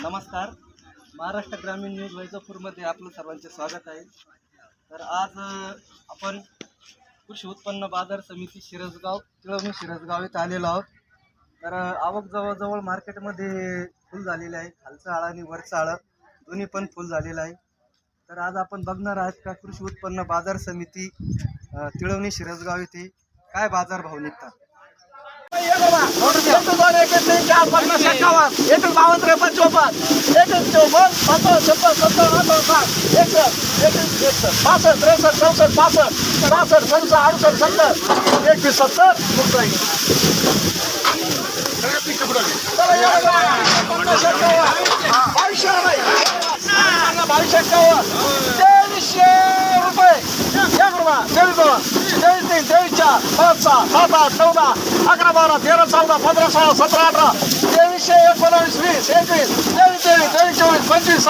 नमस्कार. महाराष्ट्र ग्रामीण न्यूज वैजापूरमध्ये आपलं सर्वांचे स्वागत आहे. तर आज आपण कृषी उत्पन्न बाजार समिती शिरसगाव शिरसगाव इथं आलेलो आहोत. तर आवक जवळजवळ मार्केटमध्ये फुल झालेले आहे. खालचं आळं आणि वरचं आळं दोन्ही पण फुल झालेलं आहे. तर आज आपण बघणार आहोत का कृषी उत्पन्न बाजार समिती तिळवणी शिरसगाव येथे काय बाजार भाव निघतात. काळे मामा चला 2100 रुपये 75 80 2200 रुपये 1 रुपया 2202 22 4 5 7 8 9 10 11 22 12 13 14 15 22 50 22 51 52 54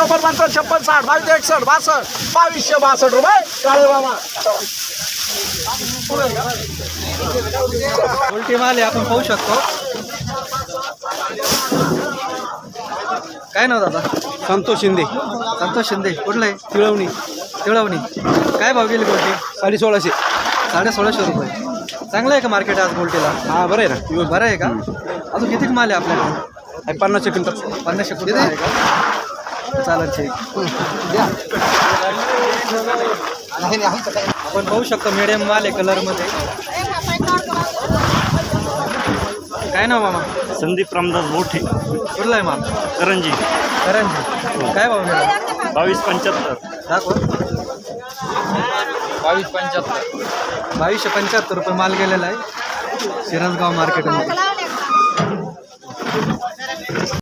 55 56 60 22 61 62 2262 रुपये काळे मामा. उलटी माल आपण पाहू शकतो. काय नाव दादा? संतोष शिंदे. संतोष शिंदे. कुठलं आहे? तिळवणी. तिळवणी. काय भाव गेली गोल्टी? 1650. 1650 रुपये. चांगलं आहे का मार्केट आज गोल्टीला? हा बरं आहे ना. बरं आहे का? अजून किती माल आहे आपल्याकडे? 50 क्विंटल. 50 क्विंटल आहे का? चालेल ठीक. आपण पाहू शकतो मिडियम माल आहे कलरमध्ये. काय नाव मामा? संदीप रामदास मोठे. कुठला आहे माल? करंजी. काय भाव मिळाला? 2275. दाखव. 2275. 2275 रुपये माल गेलेला आहे शिरसगाव मार्केटमध्ये.